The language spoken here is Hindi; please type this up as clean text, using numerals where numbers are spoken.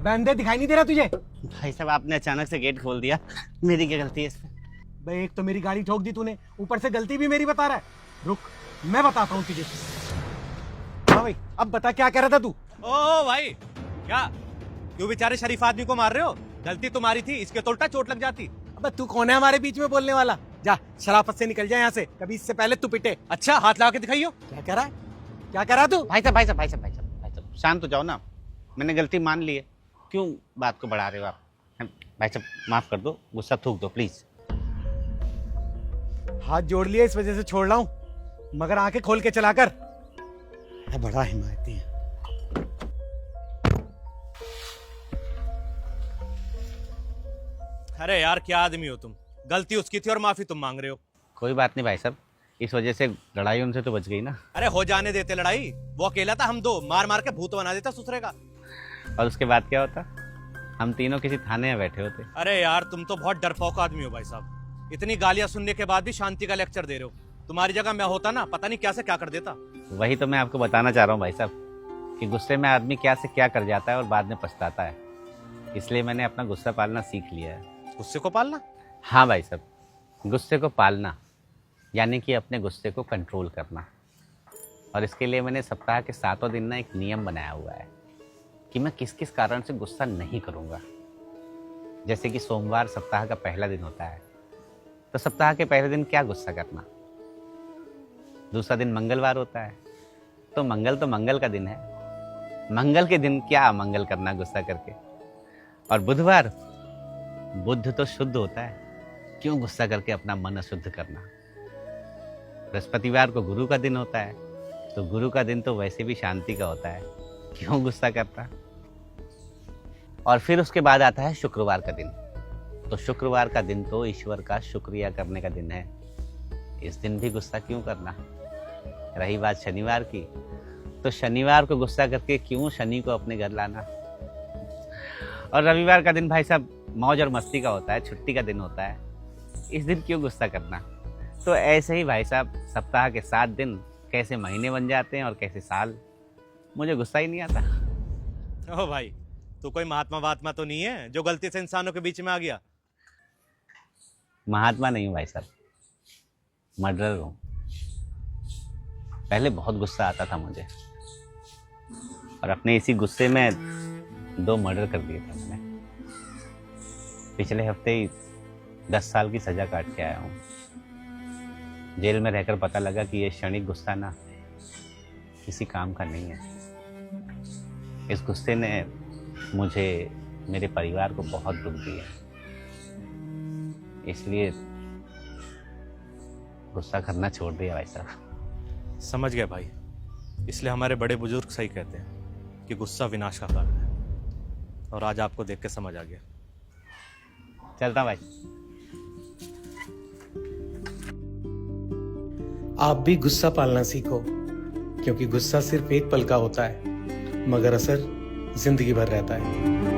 अबे अंधे दिखाई नहीं दे रहा तुझे? भाई साहब आपने अचानक से गेट खोल दिया, मेरी क्या गलती है इसमें? बे एक तो मेरी गाड़ी ठोक दी तूने, ऊपर से गलती भी मेरी बता रहा है। रुक मैं बताता हूँ तुझे। हाँ भाई अब बता क्या कह रहा था तू? ओ भाई क्या, क्यों बेचारे शरीफ आदमी को मार रहे हो? गलती तुम्हारी थी, इसके तो उल्टा चोट लग जाती। अबे तू कौन है हमारे बीच में बोलने वाला? जा शराफत से निकल जा यहाँ से, कभी इससे पहले तू पिटे। अच्छा हाथ लगा के दिखाइयो। क्या कह रहा है? क्या कह रहा तू? भाई साहब शांत हो जाओ ना, मैंने गलती मान ली है, क्यों बात को बढ़ा रहे हो आप? भाई साहब माफ कर दो, गुस्सा थूक दो प्लीज। हाथ जोड़ लिए इस वजह से छोड़ रहा हूँ, मगर आंखें खोल के चला कर। बड़ा हिमायती है। अरे यार क्या आदमी हो तुम, गलती उसकी थी और माफी तुम मांग रहे हो। कोई बात नहीं भाई साहब, इस वजह से लड़ाई उनसे तो बच गई ना। अरे हो जाने देते लड़ाई, वो अकेला था, हम दो मार मार के भूत बना देता ससुरे का। और उसके बाद क्या होता? हम तीनों किसी थाने में बैठे होते। अरे यार तुम तो बहुत डरपोक आदमी हो भाई साहब, इतनी गालियां सुनने के बाद भी शांति का लेक्चर दे रहे हो। तुम्हारी जगह मैं होता ना, पता नहीं क्या से क्या कर देता। वही तो मैं आपको बताना चाह रहा हूँ भाई साहब, कि गुस्से में आदमी क्या से क्या कर जाता है और बाद में पछताता है। इसलिए मैंने अपना गुस्सा पालना सीख लिया है। गुस्से को पालना? हाँ भाई साहब, गुस्से को पालना यानी कि अपने गुस्से को कंट्रोल करना। और इसके लिए मैंने सप्ताह के 7 दिन ना एक नियम बनाया हुआ है कि मैं किस किस कारण से गुस्सा नहीं करूँगा। जैसे कि सोमवार सप्ताह का पहला दिन होता है, तो सप्ताह के पहले दिन क्या गुस्सा करना। दूसरा दिन मंगलवार होता है, तो मंगल का दिन है, मंगल के दिन क्या अमंगल करना गुस्सा करके। और बुधवार, बुध तो शुद्ध होता है, क्यों गुस्सा करके अपना मन अशुद्ध करना। बृहस्पतिवार को गुरु का दिन होता है, तो गुरु का दिन तो वैसे भी शांति का होता है, क्यों गुस्सा करता। और फिर उसके बाद आता है शुक्रवार का दिन, तो शुक्रवार का दिन तो ईश्वर का शुक्रिया करने का दिन है, इस दिन भी गुस्सा क्यों करना। रही बात शनिवार की, तो शनिवार को गुस्सा करके क्यों शनि को अपने घर लाना। और रविवार का दिन भाई साहब मौज और मस्ती का होता है, छुट्टी का दिन होता है, इस दिन क्यों गुस्सा करना। तो ऐसे ही भाई साहब सप्ताह के 7 दिन कैसे महीने बन जाते हैं और कैसे साल, मुझे गुस्सा ही नहीं आता। ओ भाई तू कोई महात्मा वात्मा तो नहीं है जो गलती से इंसानों के बीच में आ गया? महात्मा नहीं हूँ भाई साहब, मर्डरर हूँ। पहले बहुत गुस्सा आता था मुझे, और अपने इसी गुस्से में 2 मर्डर कर दिए थे मैंने। पिछले हफ्ते ही 10 साल की सजा काट के आया हूँ। जेल में रहकर पता लगा कि ये क्षणिक गुस्सा ना किसी काम का नहीं है। इस गुस्से ने मुझे, मेरे परिवार को बहुत दुख दिया, इसलिए गुस्सा करना छोड़ दिया भाई साहब। समझ गया भाई, इसलिए हमारे बड़े बुजुर्ग सही कहते हैं कि गुस्सा विनाश का कारण है, और आज आपको देख के समझ आ गया। चलता भाई। आप भी गुस्सा पालना सीखो, क्योंकि गुस्सा सिर्फ एक पल का होता है, मगर असर जिंदगी भर रहता है।